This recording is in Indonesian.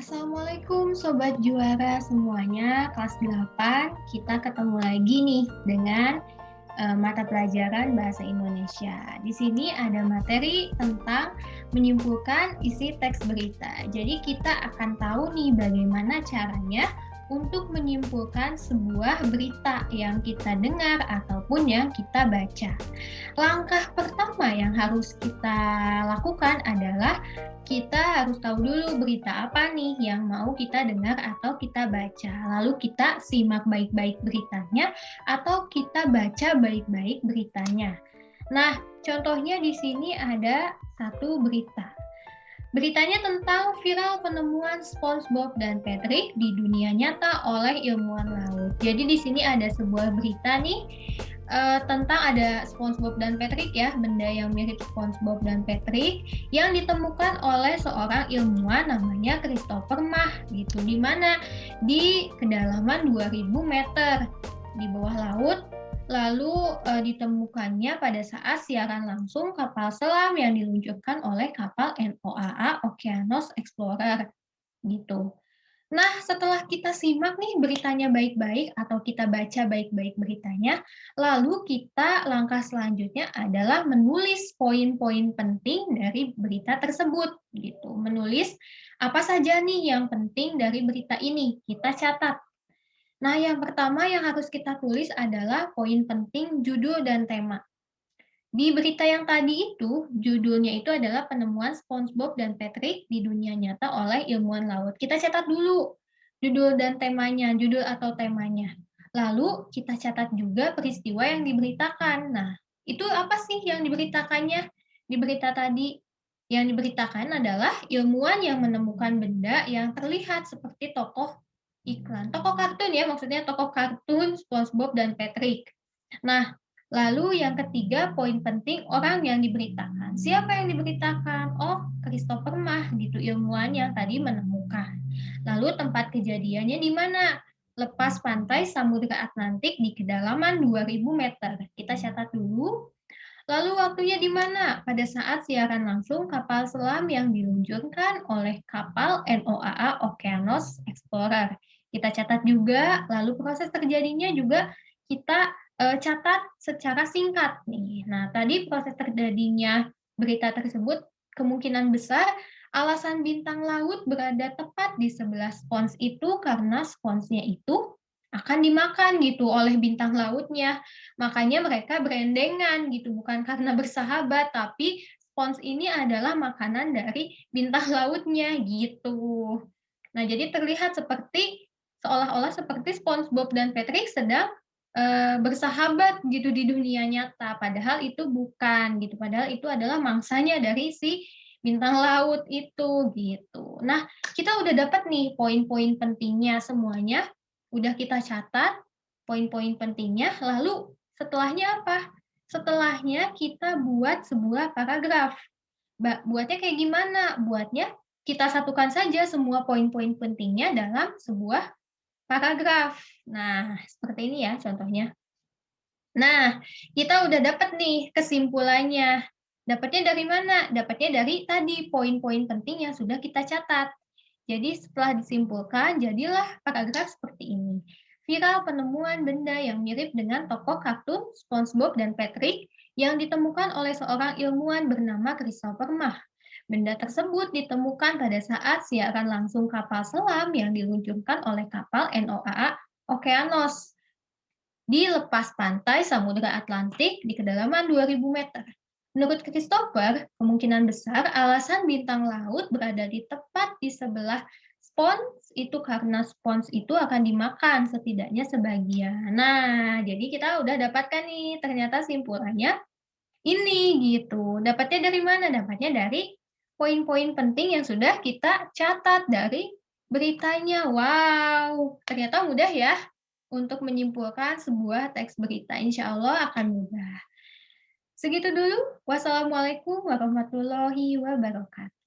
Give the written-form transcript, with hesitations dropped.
Assalamualaikum Sobat Juara semuanya, kelas 8. Kita ketemu lagi nih dengan mata pelajaran Bahasa Indonesia. Di sini ada materi tentang menyimpulkan isi teks berita. Jadi kita akan tahu nih bagaimana caranya untuk menyimpulkan sebuah berita yang kita dengar ataupun yang kita baca. Langkah pertama yang harus kita lakukan adalah kita harus tahu dulu berita apa nih yang mau kita dengar atau kita baca. Lalu kita simak baik-baik beritanya atau kita baca baik-baik beritanya. Nah, contohnya di sini ada satu berita. Beritanya tentang viral penemuan SpongeBob dan Patrick di dunia nyata oleh ilmuwan laut. Jadi di sini ada sebuah berita nih tentang ada SpongeBob dan Patrick ya, benda yang mirip SpongeBob dan Patrick yang ditemukan oleh seorang ilmuwan namanya Christopher Mah gitu, di mana di kedalaman 2000 meter di bawah laut. Lalu ditemukannya pada saat siaran langsung kapal selam yang diluncurkan oleh kapal NOAA Oceanos Explorer gitu. Nah, setelah kita simak nih beritanya baik-baik atau kita baca baik-baik beritanya, lalu kita langkah selanjutnya adalah menulis poin-poin penting dari berita tersebut gitu. Menulis apa saja nih yang penting dari berita ini, kita catat. Nah, yang pertama yang harus kita tulis adalah poin penting judul dan tema. Di berita yang tadi itu, judulnya itu adalah penemuan SpongeBob dan Patrick di dunia nyata oleh ilmuwan laut. Kita catat dulu judul dan temanya, judul atau temanya. Lalu kita catat juga peristiwa yang diberitakan. Nah, itu apa sih yang diberitakannya? Di berita tadi, yang diberitakan adalah ilmuwan yang menemukan benda yang terlihat seperti tokoh iklan. Tokoh kartun ya, maksudnya tokoh kartun SpongeBob dan Patrick. Nah, lalu yang ketiga, poin penting orang yang diberitakan. Siapa yang diberitakan? Oh, Christopher Mah gitu, ilmuwan yang tadi menemukan. Lalu tempat kejadiannya di mana? Lepas pantai Samudra Atlantik di kedalaman 2000 meter. Kita catat dulu. Lalu waktunya di mana? Pada saat siaran langsung kapal selam yang diluncurkan oleh kapal NOAA Oceanos Explorer. Kita catat juga, lalu proses terjadinya juga kita catat secara singkat nih. Nah, tadi proses terjadinya berita tersebut kemungkinan besar alasan bintang laut berada tepat di sebelah spons itu karena sponsnya itu akan dimakan gitu oleh bintang lautnya. Makanya mereka berendengan gitu, bukan karena bersahabat, tapi spons ini adalah makanan dari bintang lautnya gitu. Nah, jadi terlihat seperti seolah-olah seperti SpongeBob dan Patrick sedang bersahabat gitu di dunia nyata, padahal itu bukan gitu, padahal itu adalah mangsanya dari si bintang laut itu gitu. Nah, kita udah dapat nih poin-poin pentingnya semuanya, udah kita catat poin-poin pentingnya, lalu setelahnya apa? Setelahnya kita buat sebuah paragraf. Buatnya kayak gimana? Buatnya kita satukan saja semua poin-poin pentingnya dalam sebuah paragraf. Nah, seperti ini ya contohnya. Nah, kita udah dapat nih kesimpulannya. Dapatnya dari mana? Dapatnya dari tadi poin-poin penting yang sudah kita catat. Jadi setelah disimpulkan, jadilah paragraf seperti ini. Viral penemuan benda yang mirip dengan tokoh kartun SpongeBob dan Patrick yang ditemukan oleh seorang ilmuwan bernama Christopher Mah. Benda tersebut ditemukan pada saat siaran langsung kapal selam yang diluncurkan oleh kapal NOAA Okeanos di lepas pantai Samudra Atlantik di kedalaman 2000 meter. Menurut Christopher, kemungkinan besar alasan bintang laut berada di tepat di sebelah spons itu karena spons itu akan dimakan setidaknya sebagian. Nah, jadi kita udah dapatkan nih, ternyata simpulannya ini gitu. Dapatnya dari mana? Dapatnya dari poin-poin penting yang sudah kita catat dari beritanya. Wow, ternyata mudah ya untuk menyimpulkan sebuah teks berita. Insya Allah akan mudah. Segitu dulu. Wassalamualaikum warahmatullahi wabarakatuh.